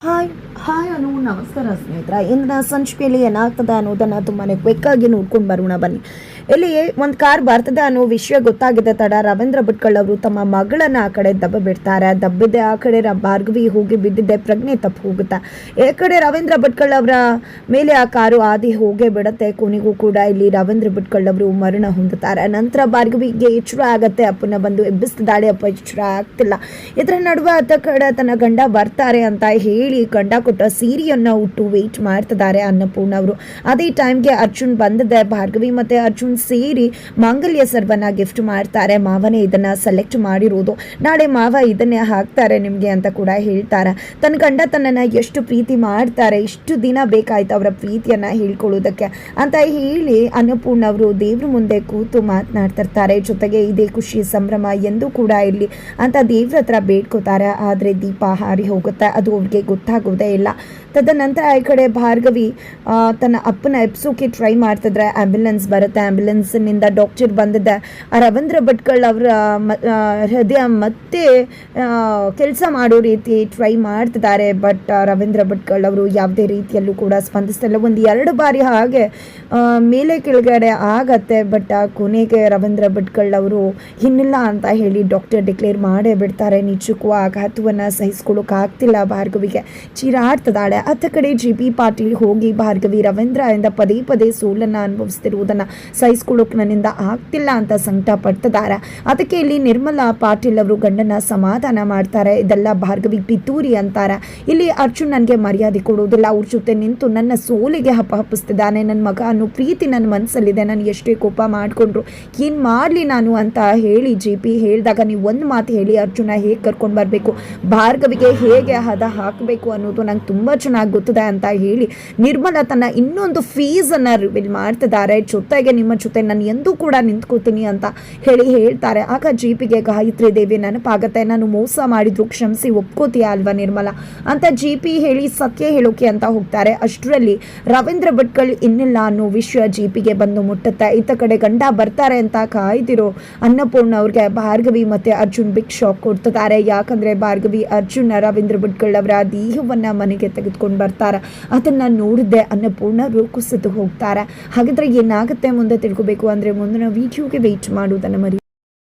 Hi hi ಅನು ನಮಸ್ಕಾರ ಸ್ನೇಹಿತರೆ. ಇಂದಿನ ಸಂಚಿಕೆಯಲ್ಲಿ ಏನಾಗ್ತದೆ ಅನ್ನೋದನ್ನು ತುಂಬಾ ಕ್ವಿಕ್ಕಾಗಿ ನೋಡ್ಕೊಂಡು ಬರೋಣ ಬನ್ನಿ. ಇಲ್ಲಿ ಒಂದು ಕಾರ್ ಬರ್ತದೆ ಅನ್ನೋ ವಿಷಯ ಗೊತ್ತಾಗಿದೆ ತಡ ರವೀಂದ್ರ ಭಟ್ಕಳ್ ಅವರು ತಮ್ಮ ಮಗಳನ್ನ ಆ ಕಡೆ ದಬ್ಬ ಬಿಡ್ತಾರೆ. ದಬ್ಬಿದ್ದೆ ಆ ಕಡೆ ಭಾರ್ಗವಿ ಹೋಗಿ ಬಿದ್ದಿದ್ದೆ, ಪ್ರಜ್ಞೆ ತಪ್ಪು ಹೋಗುತ್ತೆ. ಈ ಕಡೆ ರವೀಂದ್ರ ಭಟ್ಕಳ್ ಅವರ ಮೇಲೆ ಆ ಕಾರು ಆದಿ ಹೋಗೇ ಬಿಡುತ್ತೆ. ಕೊನೆಗೂ ಕೂಡ ಇಲ್ಲಿ ರವೀಂದ್ರ ಭಟ್ಕಳ್ ಅವರು ಮರಣ ಹೊಂದುತ್ತಾರೆ. ನಂತರ ಭಾರ್ಗವಿಗೆ ಎಚ್ಚರ ಆಗತ್ತೆ, ಅಪ್ಪನ ಬಂದು ಎಬ್ಬಿಸ್ತಿದ್ದಾಳೆ, ಅಪ್ಪ ಎಚ್ಚರ ಆಗ್ತಿಲ್ಲ. ಇದರ ನಡುವೆ ಆತ ಕಡೆ ತನ್ನ ಗಂಡ ಬರ್ತಾರೆ ಅಂತ ಹೇಳಿ ಗಂಡ ಕೊಟ್ಟ ಸೀರೆಯನ್ನ ಉಟ್ಟು ವೇಟ್ ಮಾಡ್ತಿದ್ದಾರೆ ಅನ್ನಪೂರ್ಣ ಅವರು. ಅದೇ ಟೈಮ್ಗೆ ಅರ್ಜುನ್ ಬಂದಿದೆ. ಭಾರ್ಗವಿ ಮತ್ತೆ ಅರ್ಜುನ್ ಸೇರಿ ಮಾಂಗಲ್ಯ ಸರ್ವನ್ನ ಗಿಫ್ಟ್ ಮಾಡ್ತಾರೆ. ಮಾವನೇ ಇದನ್ನ ಸೆಲೆಕ್ಟ್ ಮಾಡಿರೋದು, ನಾಳೆ ಮಾವ ಇದನ್ನೇ ಹಾಕ್ತಾರೆ ನಿಮ್ಗೆ ಅಂತ ಕೂಡ ಹೇಳ್ತಾರೆ. ತನ್ನ ಗಂಡ ತನ್ನನ್ನ ಎಷ್ಟು ಪ್ರೀತಿ ಮಾಡ್ತಾರೆ, ಇಷ್ಟು ದಿನ ಬೇಕಾಯ್ತು ಅವರ ಪ್ರೀತಿಯನ್ನ ಹೇಳ್ಕೊಳ್ಳೋದಕ್ಕೆ ಅಂತ ಹೇಳಿ ಅನ್ನಪೂರ್ಣ ಅವರು ದೇವ್ರ ಮುಂದೆ ಕೂತು ಮಾತನಾಡ್ತಿರ್ತಾರೆ. ಜೊತೆಗೆ ಇದೇ ಖುಷಿ ಸಂಭ್ರಮ ಎಂದು ಕೂಡ ಇಲ್ಲಿ ಅಂತ ದೇವ್ರ ಹತ್ರ ಬೇಡ್ಕೋತಾರೆ. ಆದ್ರೆ ದೀಪ ಹಾರಿ ಹೋಗುತ್ತೆ, ಅದು ಅವ್ರಿಗೆ ಗೊತ್ತಾಗೋದೇ ಇಲ್ಲ. ತದನಂತರ ಈ ಕಡೆ ಭಾರ್ಗವಿ ತನ್ನ ಅಪ್ಪನ ಎಬ್ಸೋಕೆ ಟ್ರೈ ಮಾಡ್ತಿದ್ರೆ ಆಂಬ್ಯುಲೆನ್ಸ್ ಬರುತ್ತೆ. ಆಂಬ್ಯುಲೆನ್ಸ್ನಿಂದ ಡಾಕ್ಟರ್ ಬಂದಿದ್ದೆ. ರವೀಂದ್ರ ಭಟ್ಕಳ್ ಅವರ ಹೃದಯ ಮತ್ತೆ ಕೆಲಸ ಮಾಡೋ ರೀತಿ ಟ್ರೈ ಮಾಡ್ತಿದ್ದಾರೆ. ಬಟ್ ರವೀಂದ್ರ ಭಟ್ಕಳ್ ಅವರು ಯಾವುದೇ ರೀತಿಯಲ್ಲೂ ಕೂಡ ಸ್ಪಂದಿಸ್ತಿಲ್ಲ. ಒಂದು 2 ಬಾರಿ ಹಾಗೆ ಮೇಲೆ ಕೆಳಗಡೆ ಆಗತ್ತೆ. ಬಟ್ ಕೊನೆಗೆ ರವೀಂದ್ರ ಭಟ್ಕಳ್ ಅವರು ಇನ್ನಿಲ್ಲ ಅಂತ ಹೇಳಿ ಡಾಕ್ಟರ್ ಡಿಕ್ಲೇರ್ ಮಾಡೇ ಬಿಡ್ತಾರೆ. ನಿಜಕ್ಕೂ ಆಘಾತವನ್ನು ಸಹಿಸ್ಕೊಳ್ಳೋಕ್ಕಾಗ್ತಿಲ್ಲ ಭಾರ್ಗವಿಗೆ, ಚೀರಾಡ್ತಿದ್ದಾಳೆ. ಅತ್ತ ಕಡೆ JP ಪಾಟೀಲ್ ಹೋಗಿ ಭಾರ್ಗವಿ ರವೀಂದ್ರ ಇಂದ ಪದೇ ಪದೇ ಸೋಲನ್ನು ಅನುಭವಿಸ್ತಿರುವುದನ್ನು ಸಹಿಸ್ಕೊಳ್ಳೋಕೆ ನನ್ನಿಂದ ಆಗ್ತಿಲ್ಲ ಅಂತ ಸಂಕಟ ಪಡ್ತಿದ್ದಾರೆ. ಅದಕ್ಕೆ ಇಲ್ಲಿ ನಿರ್ಮಲಾ ಪಾಟೀಲ್ ಅವರು ಗಂಡನ ಸಮಾಧಾನ ಮಾಡ್ತಾರೆ. ಇದೆಲ್ಲ ಭಾರ್ಗವಿ ಪಿತೂರಿ ಅಂತಾರೆ. ಇಲ್ಲಿ ಅರ್ಜುನ್ ನನಗೆ ಮರ್ಯಾದೆ ಕೊಡೋದಿಲ್ಲ, ಅವ್ರ ಜೊತೆ ನಿಂತು ನನ್ನ ಸೋಲಿಗೆ ಹಪ್ಪಿಸ್ತಿದ್ದಾನೆ. ನನ್ನ ಮಗ ಅನ್ನೋ ಪ್ರೀತಿ ನನ್ನ ಮನಸ್ಸಲ್ಲಿದೆ, ನಾನು ಎಷ್ಟೇ ಕೋಪ ಮಾಡಿಕೊಂಡ್ರು ಏನು ಮಾಡಲಿ ನಾನು ಅಂತ ಹೇಳಿ JP ಹೇಳಿದಾಗ, ನೀವು ಒಂದು ಮಾತು ಹೇಳಿ ಅರ್ಜುನ ಹೇಗೆ ಕರ್ಕೊಂಡು ಬರಬೇಕು, ಭಾರ್ಗವಿಗೆ ಹೇಗೆ ಹದ ಹಾಕಬೇಕು ಅನ್ನೋದು ನಂಗೆ ತುಂಬ ಚೆನ್ನಾಗಿ ಗೊತ್ತಿದೆ ಅಂತ ಹೇಳಿ ನಿರ್ಮಲಾ ತನ್ನ ಇನ್ನೊಂದು ಫೀಸನ್ನು ರಿವೀಲ್ ಮಾಡ್ತಿದ್ದಾರೆ. ಜೊತೆಗೆ ನಿಮ್ಮ ಜೊತೆ ನಾನು ಎಂದೂ ಕೂಡ ನಿಂತ್ಕೋತೀನಿ ಅಂತ ಹೇಳ್ತಾರೆ. ಆಗ JPಗೆ ಗಾಯತ್ರಿ ದೇವಿ ನೆನಪಾಗತ್ತೆ. ನಾನು ಮೋಸ ಮಾಡಿದ್ರು ಕ್ಷಮಿಸಿ ಒಪ್ಕೋತೀಯ ಅಲ್ವಾ ನಿರ್ಮಲಾ ಅಂತ JP ಹೇಳಿ ಸತ್ಯ ಹೇಳೋಕೆ ಅಂತ ಹೋಗ್ತಾರೆ. ಅಷ್ಟರಲ್ಲಿ ರವೀಂದ್ರ ಭಟ್ಕಳ್ ಇನ್ನಿಲ್ಲ ಅನ್ನೋ ವಿಷಯ JPಗೆ ಬಂದು ಮುಟ್ಟುತ್ತೆ. ಇತ್ತ ಕಡೆ ಗಂಡ ಬರ್ತಾರೆ ಅಂತ ಕಾಯ್ದಿರೋ ಅನ್ನಪೂರ್ಣ ಅವ್ರಿಗೆ ಭಾರ್ಗವಿ ಮತ್ತೆ ಅರ್ಜುನ್ ಬಿಗ್ ಶಾಕ್ ಕೊಡ್ತಿದ್ದಾರೆ. ಯಾಕಂದ್ರೆ ಭಾರ್ಗವಿ ಅರ್ಜುನ್ ರವೀಂದ್ರ ಭಟ್ಕಳ್ ಅವರ ದೇಹವನ್ನ ಮನೆಗೆ ತೆಗೆದುಕೊಂಡು ಬರ್ತಾರೆ. ಅದನ್ನ ನೋಡಿದ್ದೆ ಅನ್ನಪೂರ್ಣ ಕುಸಿದು ಹೋಗ್ತಾರೆ. ಹಾಗಾದ್ರೆ ಏನಾಗುತ್ತೆ ಮುಂದೆ ತಿಳ್ಕೋಬೇಕು ಅಂದ್ರೆ ಮುಂದಿನ ವಿಡಿಯೋಗೆ ವೇಟ್ ಮಾಡುವುದನ್ನು ಮರಿ.